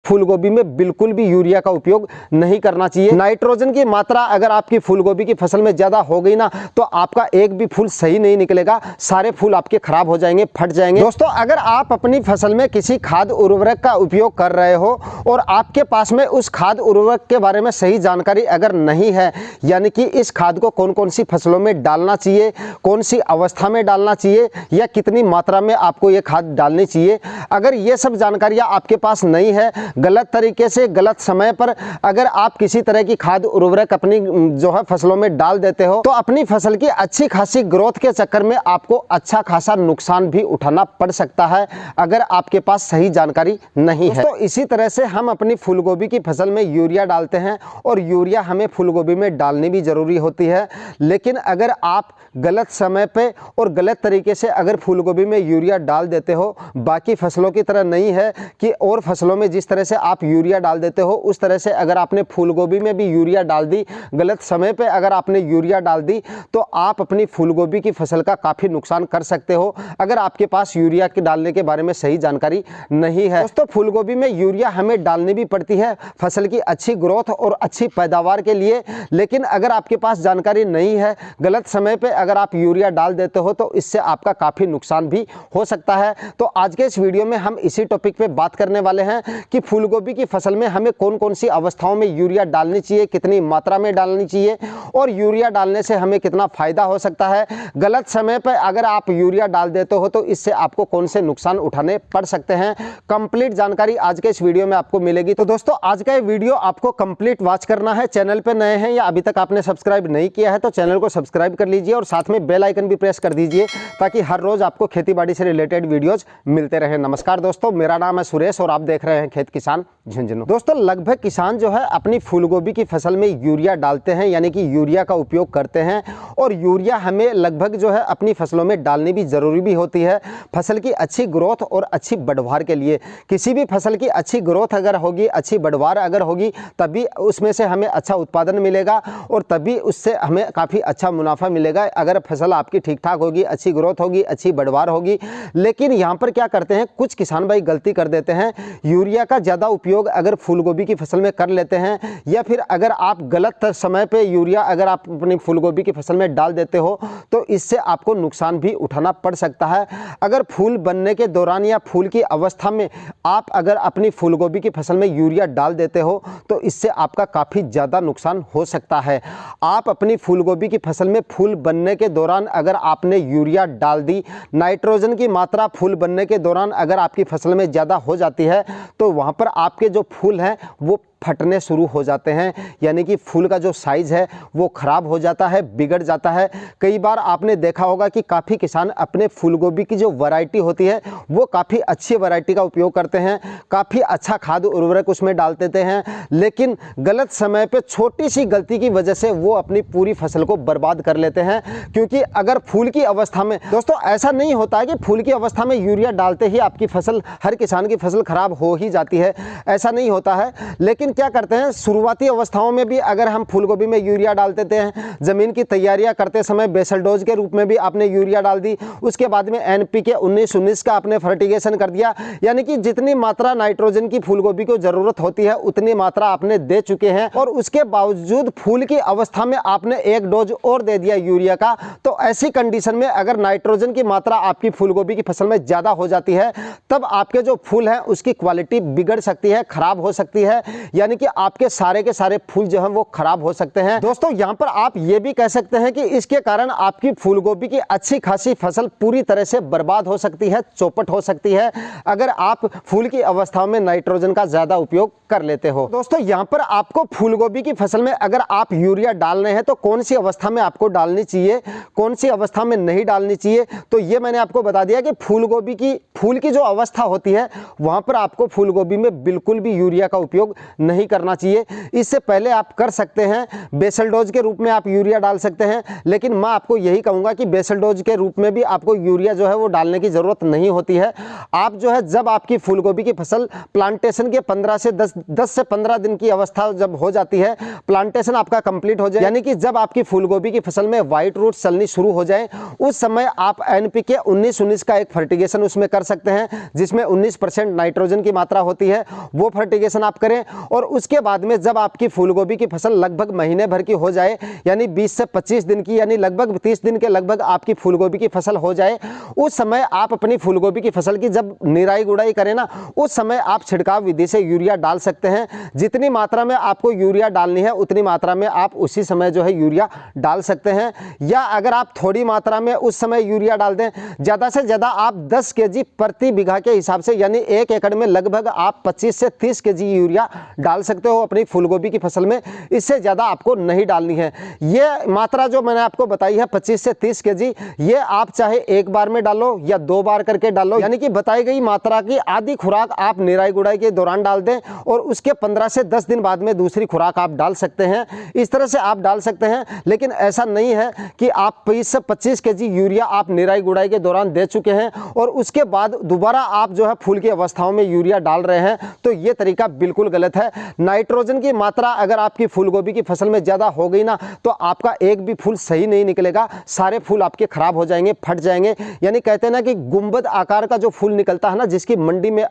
फूल गोभी में बिल्कुल भी यूरिया का उपयोग नहीं करना चाहिए। नाइट्रोजन की मात्रा अगर आपकी फूल गोभी की फसल में ज़्यादा हो गई ना तो आपका एक भी फूल सही नहीं निकलेगा, सारे फूल आपके खराब हो जाएंगे, फट जाएंगे। दोस्तों, अगर आप अपनी फसल में किसी खाद उर्वरक का उपयोग कर रहे हो और आपके पास में उस खाद उर्वरक के बारे में सही जानकारी अगर नहीं है, यानी कि इस खाद को कौन कौन सी फसलों में डालना चाहिए, कौन सी अवस्था में डालना चाहिए या कितनी मात्रा में आपको ये खाद डालनी चाहिए, अगर ये सब जानकारियां आपके पास नहीं है, गलत तरीके से गलत समय पर अगर आप किसी तरह की खाद उर्वरक अपनी जो है फसलों में डाल देते हो तो अपनी फसल की अच्छी खासी ग्रोथ के चक्कर में आपको अच्छा खासा नुकसान भी उठाना पड़ सकता है अगर आपके पास सही जानकारी नहीं है। तो इसी तरह से हम अपनी फूल गोभी की फसल में यूरिया डालते हैं और यूरिया हमें फूल गोभी में डालनी भी जरूरी होती है, लेकिन अगर आप गलत समय पे और गलत तरीके से अगर फूल गोभी में यूरिया डाल देते हो, बाकी फसलों की तरह नहीं है कि और फसलों में जिस तरह से आप यूरिया डाल देते हो उस तरह से अगर आपने फूल गोभी में भी यूरिया डाल दी, गलत समय पे अगर आपने यूरिया डाल दी तो आप अपनी फूल गोभी की फसल का काफ़ी नुकसान कर सकते हो अगर आपके पास यूरिया के डालने के बारे में सही जानकारी नहीं है। दोस्तों, फूल गोभी में यूरिया हमें डालनी भी पड़ती है फसल की अच्छी ग्रोथ और अच्छी पैदावार के लिए, लेकिन अगर आपके पास जानकारी नहीं है, गलत समय पे अगर आप यूरिया डाल देते हो तो इससे आपका काफ़ी नुकसान भी हो सकता है। तो आज के इस वीडियो में हम इसी टॉपिक पे बात करने वाले हैं कि फूल गोभी की फसल में हमें कौन कौन सी अवस्थाओं में यूरिया डालनी चाहिए, कितनी मात्रा में डालनी चाहिए और यूरिया डालने से हमें कितना फायदा हो सकता है। गलत समय पर अगर आप यूरिया डाल देते हो तो इससे आपको कौन से नुकसान उठाने पड़ सकते हैं, कंप्लीट जानकारी आज के इस वीडियो में आपको मिलेगी। तो दोस्तों, आज का ये वीडियो आपको कंप्लीट वॉच करना है। चैनल पे नए हैं या अभी तक आपने सब्सक्राइब नहीं किया है तो चैनल को सब्सक्राइब कर लीजिए और साथ में बेल आइकन भी प्रेस कर दीजिए ताकि हर रोज आपको खेती बाड़ी से रिलेटेड वीडियोस मिलते रहे। नमस्कार दोस्तों, मेरा नाम है सुरेश और आप देख रहे हैं खेत किसान झुंझुनू। दोस्तों, लगभग किसान जो है अपनी फूल गोभी की फसल में यूरिया डालते हैं, यानी कि यूरिया का उपयोग करते हैं और यूरिया हमें लगभग जो है अपनी फसलों में डालनी भी जरूरी भी होती है फसल की अच्छी ग्रोथ और अच्छी बढ़वार के लिए। किसी भी फसल की अच्छी ग्रोथ अगर होगी, अच्छी बढ़वार अगर होगी, तभी उसमें से हमें अच्छा उत्पादन मिलेगा और तभी उससे हमें काफ़ी अच्छा मुनाफा मिलेगा। अगर फसल आपकी ठीक ठाक होगी, अच्छी ग्रोथ होगी, अच्छी बढ़वार होगी। लेकिन यहाँ पर क्या करते हैं कुछ किसान भाई, गलती कर देते हैं, यूरिया का ज़्यादा उपयोग अगर फूल गोभी की फसल में कर लेते हैं या फिर अगर आप गलत समय पे यूरिया अगर आप अपनी फूल गोभी की फसल में डाल देते हो तो इससे आपको नुकसान भी उठाना पड़ सकता है। अगर फूल बनने के दौरान या फूल की अवस्था में आप अगर अपनी फूल गोभी की फसल में यूरिया डाल देते हो तो इससे आपका काफ़ी ज़्यादा नुकसान हो सकता है। आप अपनी फूल गोभी की फसल में फूल बनने के दौरान अगर आपने यूरिया डाल दी, नाइट्रोजन की मात्रा फूल बनने के दौरान अगर आपकी फसल में ज़्यादा हो जाती है तो वहाँ पर आपके जो फूल हैं वो फटने शुरू हो जाते हैं, यानी कि फूल का जो साइज़ है वो ख़राब हो जाता है, बिगड़ जाता है। कई बार आपने देखा होगा कि काफ़ी किसान अपने फूल गोभी की जो वैरायटी होती है वो काफ़ी अच्छी वैरायटी का उपयोग करते हैं, काफ़ी अच्छा खाद उर्वरक उसमें डाल देते हैं, लेकिन गलत समय पे छोटी सी गलती की वजह से वो अपनी पूरी फसल को बर्बाद कर लेते हैं। क्योंकि अगर फूल की अवस्था में, दोस्तों ऐसा नहीं होता है कि फूल की अवस्था में यूरिया डालते ही आपकी फसल, हर किसान की फसल खराब हो ही जाती है, ऐसा नहीं होता है। लेकिन क्या करते हैं, शुरुआती अवस्थाओं में भी अगर हम फूल गोभी में यूरिया डाल देते हैं, जमीन की तैयारियां करते समय बेसल डोज के रूप में भी आपने यूरिया डाल दी, उसके बाद में एनपीके 19-19 का आपने फर्टिगेशन कर दिया, यानी कि जितनी मात्रा नाइट्रोजन की फूल गोभी को जरूरत होती है उतनी मात्रा आपने दे चुके हैं और उसके बावजूद फूल की अवस्था में आपने एक डोज और दे दिया यूरिया का। तो ऐसी कंडीशन में अगर नाइट्रोजन की मात्रा आपकी फूल गोभी की फसल में ज्यादा हो जाती है तब आपके जो फूल हैं उसकी क्वालिटी बिगड़ सकती है, खराब हो सकती है, यानी कि आपके सारे के सारे फूल जो हैं वो खराब हो सकते हैं। दोस्तों, यहां पर आप ये भी कह सकते हैं कि इसके कारण आपकी फूल गोभी की अच्छी खासी फसल पूरी तरह से बर्बाद हो सकती है, चौपट हो सकती है अगर आप फूल की अवस्थाओं में नाइट्रोजन का ज्यादा उपयोग कर लेते हो। दोस्तों, यहां पर आपको फूल गोभी की फसल में अगर आप यूरिया डाल रहे हैं तो कौन सी अवस्था में आपको डालनी चाहिए, कौन सी अवस्था में नहीं डालनी चाहिए, तो ये मैंने आपको बता दिया कि फूल गोभी की फूल की जो अवस्था होती है वहां पर आपको फूल गोभी में बिल्कुल भी यूरिया का उपयोग नहीं करना चाहिए। इससे पहले आप कर सकते हैं, बेसल डोज के रूप में आप यूरिया डाल सकते हैं, लेकिन मैं आपको यही कहूँगा कि बेसल डोज के रूप में भी आपको यूरिया जो है वो डालने की ज़रूरत नहीं होती है। आप जो है जब आपकी फूलगोभी की फसल प्लांटेशन के 15 से 10 से 15 दिन की अवस्था जब हो जाती है, प्लांटेशन आपका कंप्लीट हो जाए, यानी कि जब आपकी फूलगोभी की फसल में व्हाइट रूट चलनी शुरू हो जाए, उस समय आप एनपीके 19-19 का एक फर्टिगेशन उसमें कर सकते हैं, जिसमें 19% नाइट्रोजन की मात्रा होती है। वो फर्टिगेशन आप करें और उसके बाद में जब आपकी फूलगोभी की फसल लगभग महीने भर की हो जाए, यानी 20 से 25 दिन की, यानी लगभग 30 दिन के लगभग आपकी फूलगोभी की फसल हो जाए, उस समय आप अपनी फूलगोभी की फसल की जब निराई गुड़ाई करें ना, उस समय आप छिड़काव विधि से यूरिया डाल सकते हैं। जितनी मात्रा में आपको यूरिया डालनी है उतनी मात्रा में आप उसी समय जो है यूरिया डाल सकते हैं। या अगर आप थोड़ी मात्रा में उस समय यूरिया डाल दें, ज़्यादा से ज़्यादा आप 10 केजी प्रति बीघा के हिसाब से, यानी 1 एकड़ में लगभग आप 25 से 30 केजी यूरिया डाल सकते हो अपनी फूलगोभी की फसल में। इससे ज़्यादा आपको नहीं डालनी है। ये मात्रा जो मैंने आपको बताई है 25 से 30 केजी, ये आप चाहे एक बार में डालो या 2 बार करके डालो, यानी कि बताई गई मात्रा की आधी खुराक आप निराई गुड़ाई के दौरान डाल दें और उसके 15 से 10 दिन बाद में दूसरी खुराक आप डाल सकते हैं। इस तरह से आप डाल सकते हैं, लेकिन ऐसा नहीं है कि आप 20 से 25 केजी यूरिया आप निराई गुड़ाई के दौरान दे चुके हैं और उसके बाद दोबारा आप जो है फूल की अवस्थाओं में यूरिया डाल रहे हैं, तो ये तरीका बिल्कुल गलत है। नाइट्रोजन की मात्रा अगर आपकी फूलगोभी की फसल में ज़्यादा हो गई ना, तो आपका एक भी फूल सही नहीं निकलेगा, सारे फूल आपके खराब हो जाएंगे, फट जाएंगे। यानी कहते हैं ना कि गुंबद आकार का जो फूल निकलता है ना, जिसकी मंडी में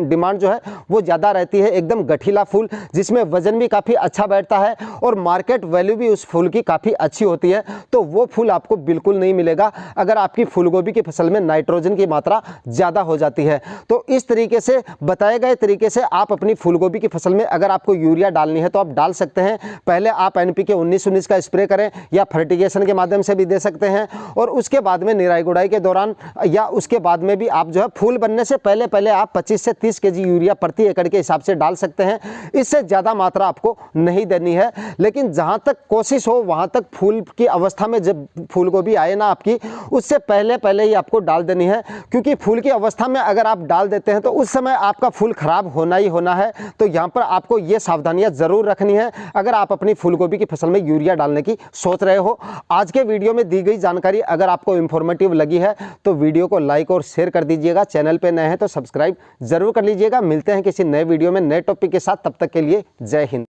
डिमांड जो है वो ज़्यादा रहती है, एकदम गठीला फूल जिसमें वजन भी काफ़ी अच्छा बैठता है और मार्केट वैल्यू भी उस फूल की काफ़ी अच्छी होती है, तो वो फूल आपको बिल्कुल नहीं मिलेगा अगर आपकी फूलगोभी की फसल में नाइट्रोजन की मात्रा ज़्यादा हो जाती है। तो इस तरीके से बताए गए तरीके से आप अपनी फूलगोभी की फसल में अगर आपको यूरिया डालनी है तो आप डाल सकते हैं। पहले आप एनपीके 19-19 का स्प्रे करें या फर्टिगेशन के माध्यम से भी दे सकते हैं, और उसके बाद में निराई गुड़ाई के दौरान या उसके बाद में भी आप जो है फूल बनने से पहले आप 25 से 30 केजी यूरिया प्रति एकड़ के हिसाब से डाल सकते हैं। इससे ज़्यादा मात्रा आपको नहीं देनी है। लेकिन जहाँ तक कोशिश हो वहाँ तक फूल की अवस्था में जब फूलगोभी आए ना आपकी, उससे पहले ही आपको डाल देनी है, क्योंकि फूल की अवस्था में अगर आप डाल देते हैं तो उस समय आपका फूल खराब होना ही होना है। तो यहाँ पर आपको ये सावधानियाँ ज़रूर रखनी है अगर आप अपनी फूलगोभी की फसल में यूरिया डालने की सोच रहे हो। आज के वीडियो में दी गई जानकारी अगर आपको इंफॉर्मेटिव लगी है तो वीडियो को लाइक और शेयर कर दीजिएगा। चैनल पे नए हैं तो सब्सक्राइब जरूर कर लीजिएगा। मिलते हैं किसी नए वीडियो में नए टॉपिक के साथ, तब तक के लिए जय हिंद।